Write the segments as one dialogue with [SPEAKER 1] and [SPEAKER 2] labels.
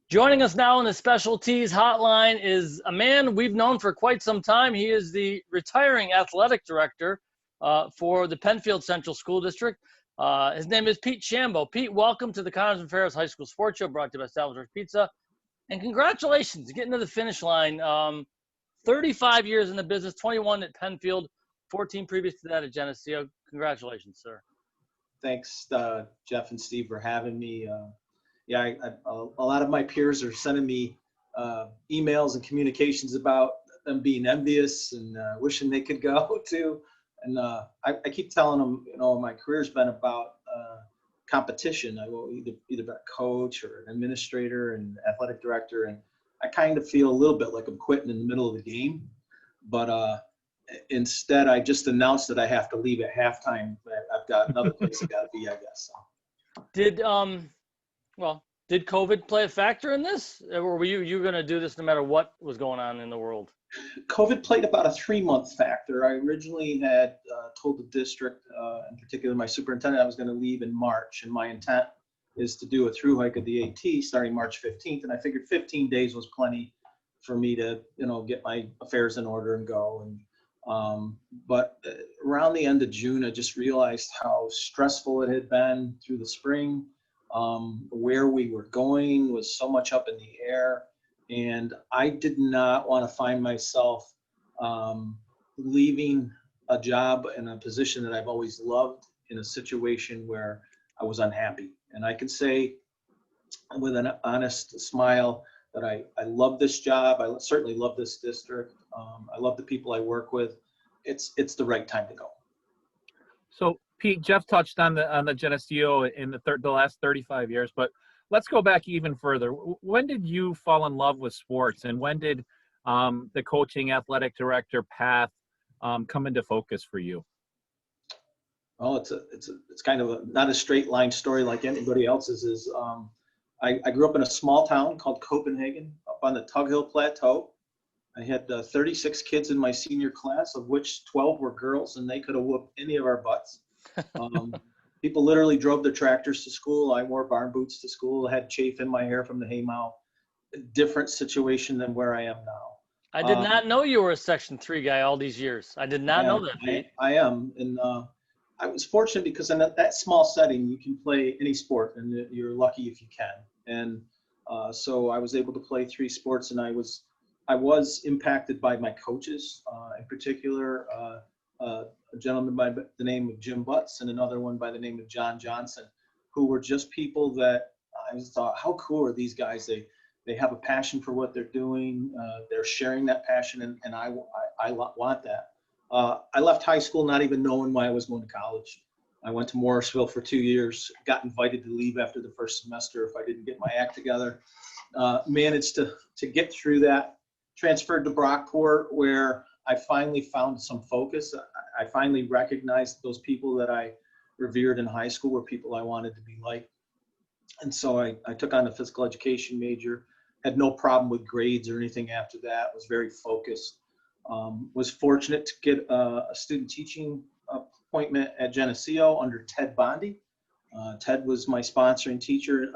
[SPEAKER 1] Joining us now in the specialties hotline is a man we've known for quite some time. He is the retiring athletic director for the Penfield Central School District. His name is Pete Shambo. Pete, welcome to the Connors and Ferris High School Sports Show, brought to you by Salvador's Pizza. And congratulations, getting to the finish line. 35 years in the business, 21 at Penfield, 14 previous to that at Geneseo. Congratulations, sir.
[SPEAKER 2] Thanks, Jeff and Steve, for having me. A lot of my peers are sending me emails and communications about them being envious and wishing they could go too. And I keep telling them, my career's been about competition. I will either be a coach or an administrator and athletic director, and I kind of feel a little bit like I'm quitting in the middle of the game. But instead, I just announced that I have to leave at halftime. I've got another place I got to be, I guess. So.
[SPEAKER 1] Did COVID play a factor in this? Or were you going to do this no matter what was going on in the world?
[SPEAKER 2] COVID played about a 3-month factor. I originally had told the district, in particular my superintendent, I was going to leave in March. And my intent is to do a through hike of the AT starting March 15th. And I figured 15 days was plenty for me to, get my affairs in order and go. But around the end of June, I just realized how stressful it had been through the spring. Where we were going was so much up in the air, and I did not want to find myself leaving a job and a position that I've always loved in a situation where I was unhappy. And I can say with an honest smile that I love this job. I certainly love this district. I love the people I work with. It's the right time to go.
[SPEAKER 3] So Pete, Jeff touched on the Geneseo in the last 35 years, but let's go back even further. When did you fall in love with sports, and when did the coaching athletic director path come into focus for you?
[SPEAKER 2] Well, it's kind of not a straight line story like anybody else's. I grew up in a small town called Copenhagen up on the Tug Hill Plateau. I had 36 kids in my senior class, of which 12 were girls, and they could have whooped any of our butts. People literally drove their tractors to school. I wore barn boots to school. I had chafe in my hair from the haymow. Different situation than where I am now.
[SPEAKER 1] I did not know you were a Section 3 guy all these years. I did not know that, Pete.
[SPEAKER 2] I am. And I was fortunate because in that small setting, you can play any sport, and you're lucky if you can. And so I was able to play 3 sports, and I was impacted by my coaches, in particular, a gentleman by the name of Jim Butts and another one by the name of John Johnson, who were just people that I just thought, how cool are these guys? They have a passion for what they're doing. They're sharing that passion, and I want that. I left high school not even knowing why I was going to college. I went to Morrisville for 2 years, got invited to leave after the first semester if I didn't get my act together. Managed to get through that, transferred to Brockport, where I finally found some focus. I finally recognized those people that I revered in high school were people I wanted to be like. And so I took on a physical education major, had no problem with grades or anything after that, was very focused. Was fortunate to get a student teaching appointment at Geneseo under Ted Bondi. Ted was my sponsoring teacher.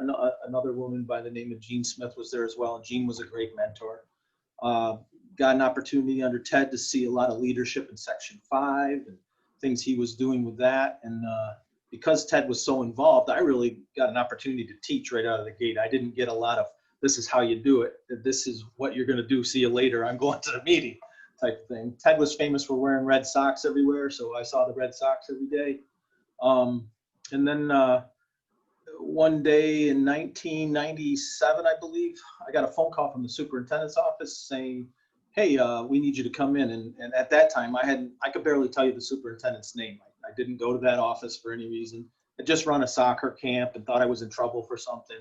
[SPEAKER 2] Another woman by the name of Jean Smith was there as well. And Jean was a great mentor. Got an opportunity under Ted to see a lot of leadership in Section 5 and things he was doing with that. And because Ted was so involved, I really got an opportunity to teach right out of the gate. I didn't get a lot of, this is how you do it. This is what you're going to do. See you later. I'm going to the meeting type of thing. Ted was famous for wearing red socks everywhere, so I saw the red socks every day. And then one day in 1997, I believe, I got a phone call from the superintendent's office saying, hey, we need you to come in. And at that time, I could barely tell you the superintendent's name. I didn't go to that office for any reason. I just run a soccer camp and thought I was in trouble for something.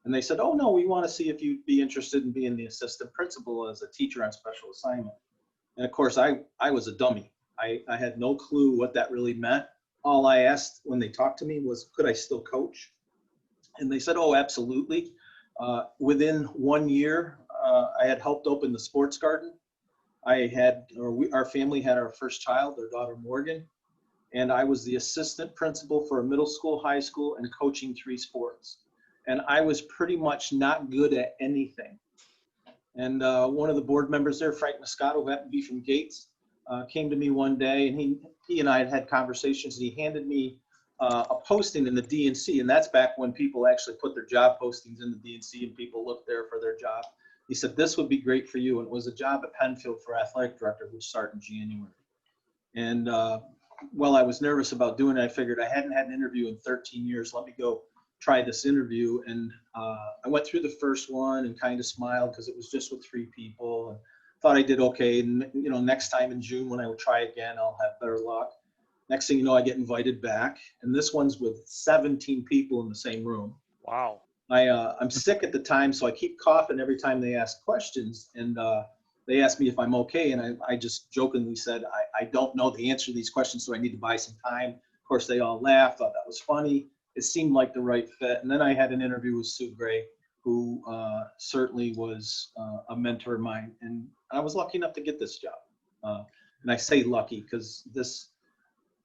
[SPEAKER 2] And they said, oh, no, we want to see if you'd be interested in being the assistant principal as a teacher on special assignment. And of course, I was a dummy. I had no clue what that really meant. All I asked when they talked to me was, could I still coach? And they said, oh, absolutely. Within 1 year, I had helped open the sports garden. Our family had our first child, their daughter Morgan, and I was the assistant principal for a middle school, high school, and coaching 3 sports. and I was pretty much not good at anything. And one of the board members there, Frank Moscato, who happened to be from Gates, came to me one day, and he and I had conversations, and he handed me a posting in the DNC, and that's back when people actually put their job postings in the DNC and people looked there for their job. He said, this would be great for you, and it was a job at Penfield for athletic director, which started in January. And while I was nervous about doing it, I figured I hadn't had an interview in 13 years. Let me go try this interview. And I went through the first one and kind of smiled because it was just with 3 people, and thought I did okay. And next time in June when I would try again, I'll have better luck. Next thing you know, I get invited back, and this one's with 17 people in the same room.
[SPEAKER 1] Wow.
[SPEAKER 2] I'm sick at the time, so I keep coughing every time they ask questions, and they asked me if I'm okay, and I just jokingly said, I don't know the answer to these questions, so I need to buy some time. Of course, they all laughed, thought that was funny. It seemed like the right fit. And then I had an interview with Sue Gray, who certainly was a mentor of mine, and I was lucky enough to get this job. And I say lucky because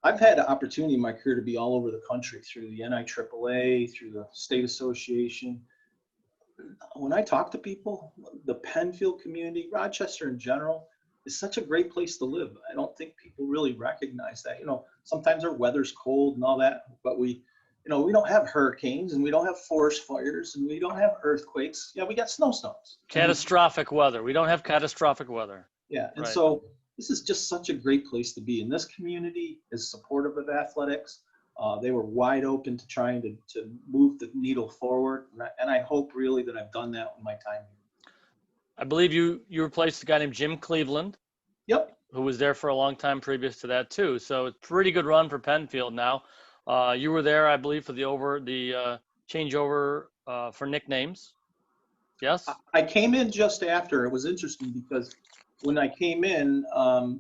[SPEAKER 2] I've had an opportunity in my career to be all over the country through the NIAAA, through the state association. When I talk to people, the Penfield community, Rochester in general, is such a great place to live. I don't think people really recognize that. Sometimes our weather's cold and all that, but we don't have hurricanes, and we don't have forest fires, and we don't have earthquakes. Yeah, we got snowstorms.
[SPEAKER 1] Catastrophic weather. We don't have catastrophic weather.
[SPEAKER 2] Yeah, and
[SPEAKER 1] right.
[SPEAKER 2] So this is just such a great place to be. And this community is supportive of athletics. They were wide open to trying to move the needle forward. And I hope really that I've done that with my time here.
[SPEAKER 1] I believe you replaced a guy named Jim Cleveland.
[SPEAKER 2] Yep.
[SPEAKER 1] Who was there for a long time previous to that too. So it's a pretty good run for Penfield now. You were there, I believe, for the changeover for nicknames. Yes?
[SPEAKER 2] I came in just after. It was interesting because when I came in,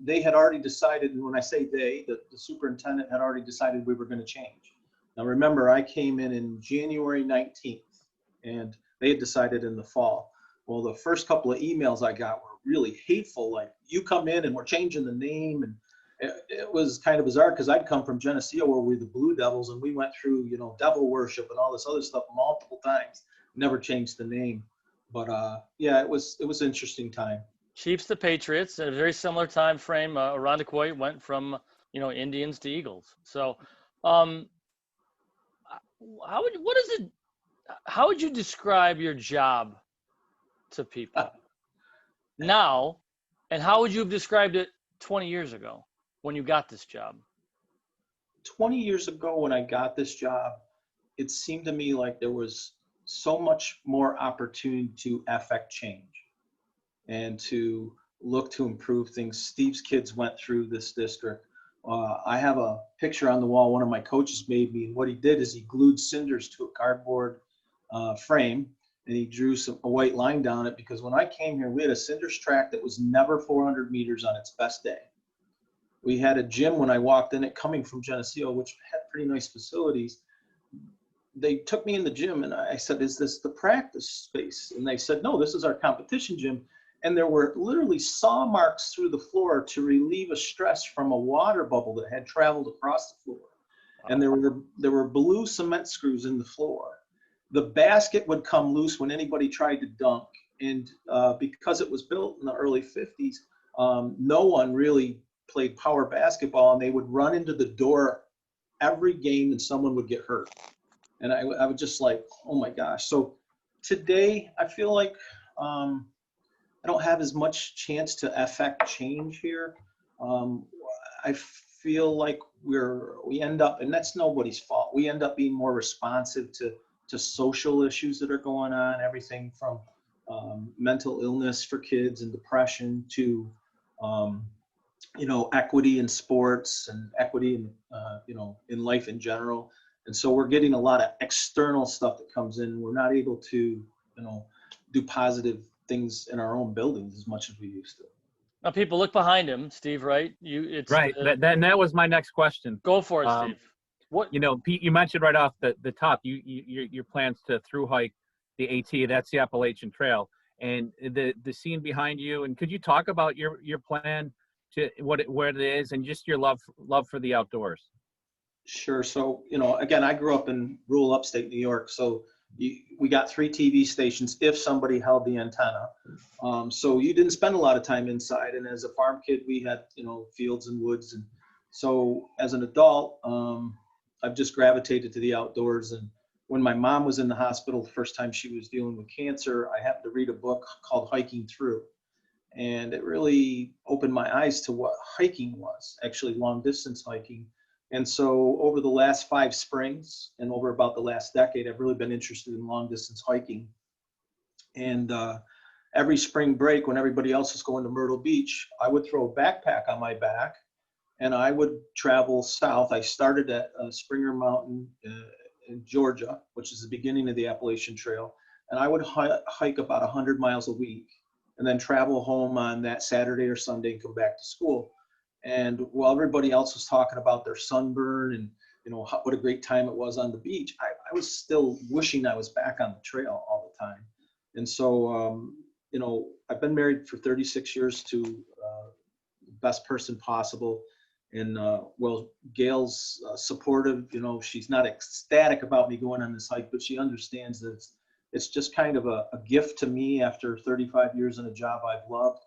[SPEAKER 2] they had already decided, and when I say they, the superintendent had already decided we were going to change. Now remember, I came in January 19th, and they had decided in the fall. Well, the first couple of emails I got were really hateful, like, you come in and we're changing the name. And it was kind of bizarre because I'd come from Geneseo where we're the Blue Devils, and we went through, devil worship and all this other stuff multiple times. Never changed the name. But yeah, it was an interesting time.
[SPEAKER 1] Chiefs to Patriots, a very similar time frame. Irondequoit went from Indians to Eagles. So, how would you describe your job to people now, and how would you have described it 20 years ago when you got this job?
[SPEAKER 2] 20 years ago when I got this job, it seemed to me like there was so much more opportunity to affect change and to look to improve things. Steve's kids went through this district. I have a picture on the wall one of my coaches made me, and what he did is he glued cinders to a cardboard frame, and he drew a white line down it, because when I came here, we had a cinders track that was never 400 meters on its best day. We had a gym when I walked in it coming from Geneseo, which had pretty nice facilities. They took me in the gym, and I said, is this the practice space? And they said, no, this is our competition gym. And there were literally saw marks through the floor to relieve a stress from a water bubble that had traveled across the floor. And there were blue cement screws in the floor. The basket would come loose when anybody tried to dunk. And because it was built in the early 50s, no one really played power basketball, and they would run into the door every game and someone would get hurt. And I was just like, oh my gosh. So today I feel like I don't have as much chance to affect change here. I feel like we end up, and that's nobody's fault, we end up being more responsive to social issues that are going on, everything from mental illness for kids and depression to equity in sports and equity in in life in general. And so we're getting a lot of external stuff that comes in. We're not able to do positive things in our own buildings as much as we used to.
[SPEAKER 1] Now, people, look behind him, Steve. Right?
[SPEAKER 3] Right. That was my next question.
[SPEAKER 1] Go for it, Steve. What?
[SPEAKER 3] Pete, you mentioned right off the top your plans to through hike the AT. That's the Appalachian Trail, and the scene behind you. And could you talk about your plan to what it is, and just your love for the outdoors?
[SPEAKER 2] Sure. So again, I grew up in rural upstate New York, so we got 3 TV stations if somebody held the antenna. So you didn't spend a lot of time inside. And as a farm kid, we had, fields and woods. And so as an adult, I've just gravitated to the outdoors. And when my mom was in the hospital, the first time she was dealing with cancer, I happened to read a book called Hiking Through. And it really opened my eyes to what hiking was, actually long distance hiking. And so over the last 5 springs and over about the last decade, I've really been interested in long distance hiking. And every spring break, when everybody else was going to Myrtle Beach, I would throw a backpack on my back and I would travel south. I started at Springer Mountain in Georgia, which is the beginning of the Appalachian Trail. And I would hike about 100 miles a week and then travel home on that Saturday or Sunday and come back to school. And while everybody else was talking about their sunburn and, what a great time it was on the beach, I was still wishing I was back on the trail all the time. And so, I've been married for 36 years to the best person possible. And, Gail's supportive, she's not ecstatic about me going on this hike, but she understands that it's just kind of a gift to me after 35 years in a job I've loved.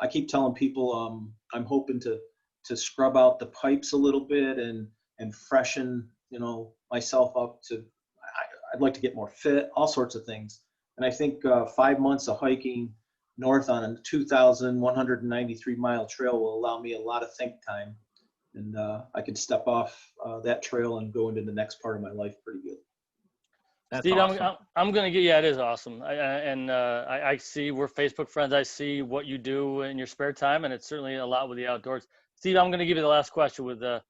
[SPEAKER 2] I keep telling people I'm hoping to scrub out the pipes a little bit and freshen, myself up I'd like to get more fit, all sorts of things. And I think 5 months of hiking north on a 2,193 mile trail will allow me a lot of think time. And I can step off that trail and go into the next part of my life pretty good.
[SPEAKER 3] That's
[SPEAKER 1] Steve,
[SPEAKER 3] awesome.
[SPEAKER 1] I'm going to get, yeah, it is awesome. I see, we're Facebook friends. I see what you do in your spare time, and it's certainly a lot with the outdoors. Steve, I'm going to give you the last question with Mr.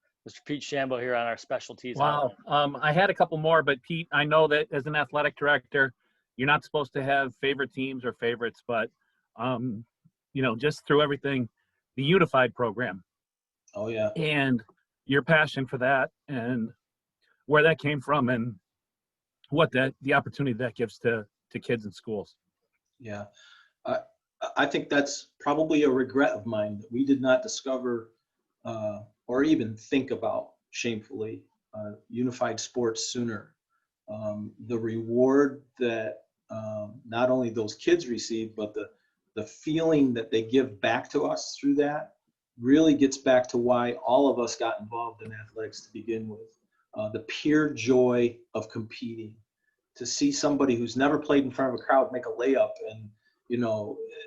[SPEAKER 1] Pete Shambo here on our specialties.
[SPEAKER 3] Wow. I had a couple more, but Pete, I know that as an athletic director, you're not supposed to have favorite teams or favorites, but, just through everything, the unified program.
[SPEAKER 2] Oh, yeah.
[SPEAKER 3] And your passion for that and where that came from and what the opportunity that gives to kids in schools.
[SPEAKER 2] Yeah. I think that's probably a regret of mine that we did not discover or even think about, shamefully, unified sports sooner. The reward that not only those kids receive, but the feeling that they give back to us through that really gets back to why all of us got involved in athletics to begin with. The pure joy of competing, to see somebody who's never played in front of a crowd make a layup, and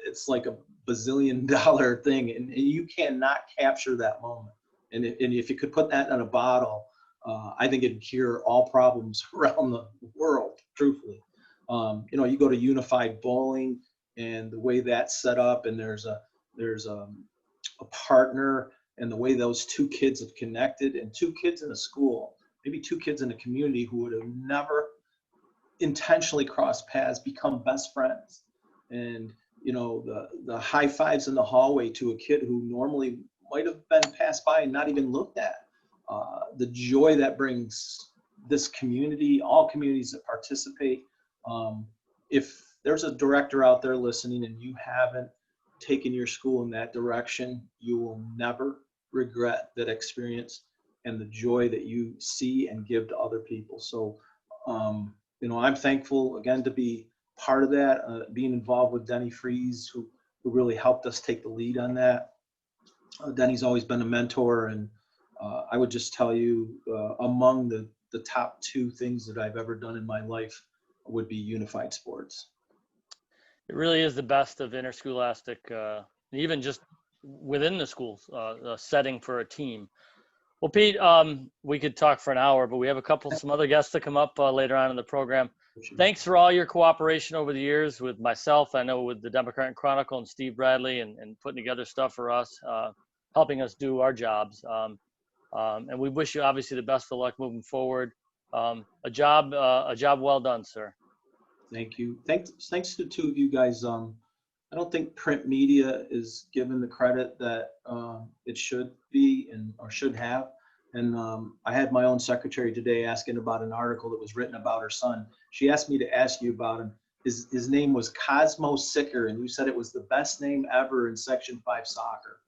[SPEAKER 2] it's like a bazillion-dollar thing, and you cannot capture that moment. And if you could put that in a bottle, I think it'd cure all problems around the world, truthfully. You go to unified bowling and the way that's set up, and there's a partner, and the way those 2 kids have connected, and 2 kids in a school, maybe 2 kids in a community who would have never intentionally crossed paths, become best friends. And the high fives in the hallway to a kid who normally might have been passed by and not even looked at. The joy that brings this community, all communities that participate. If there's a director out there listening and you haven't taken your school in that direction, you will never regret that experience and the joy that you see and give to other people. So, I'm thankful again to be part of that, being involved with Denny Freeze, who really helped us take the lead on that. Denny's always been a mentor, and I would just tell you, among the top 2 things that I've ever done in my life would be unified sports.
[SPEAKER 1] It really is the best of interscholastic, even just within the schools, setting for a team. Well, Pete, we could talk for an hour, but we have some other guests to come up later on in the program. Thanks for all your cooperation over the years with myself, I know with the Democrat Chronicle and Steve Bradley, and putting together stuff for us, helping us do our jobs. And we wish you obviously the best of luck moving forward. A job well done, sir.
[SPEAKER 2] Thank you. Thanks to the 2 of you guys. I don't think print media is given the credit that it should be or should have. And I had my own secretary today asking about an article that was written about her son. She asked me to ask you about him. His name was Cosmo Sicker, and you said it was the best name ever in Section 5 soccer.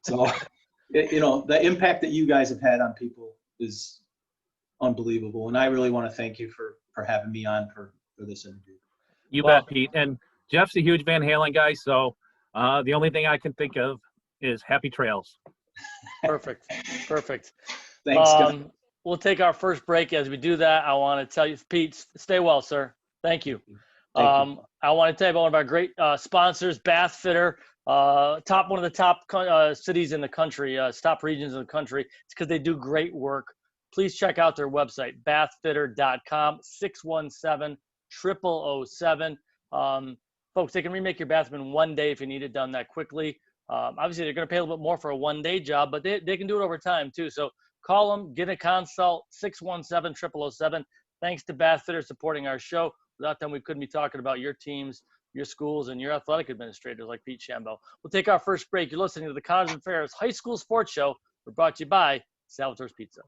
[SPEAKER 2] So, the impact that you guys have had on people is unbelievable. And I really want to thank you having me on for this interview.
[SPEAKER 3] You
[SPEAKER 1] Well-
[SPEAKER 3] bet, Pete. And Jeff's a huge Van Halen guy, so the only thing I can think of is happy trails.
[SPEAKER 1] Perfect.
[SPEAKER 2] Thanks, guys.
[SPEAKER 1] We'll take our first break. As we do that, I want to tell you, Pete, stay well, sir. Thank you.
[SPEAKER 2] Thank you.
[SPEAKER 1] I want to tell you about one of our great sponsors, Bath Fitter, one of the top cities in the country, top regions in the country. It's because they do great work. Please check out their website, bathfitter.com, 617-0007. Folks, they can remake your bathroom in 1 day if you need it done that quickly. Obviously, they're going to pay a little bit more for a 1-day job, but they can do it over time too. So call them, get a consult, 617-0007. Thanks to Bath Fitter supporting our show. Without them, we couldn't be talking about your teams, your schools, and your athletic administrators like Pete Shambo. We'll take our first break. You're listening to the Connors and Ferris High School Sports Show. We're brought to you by Salvatore's Pizza.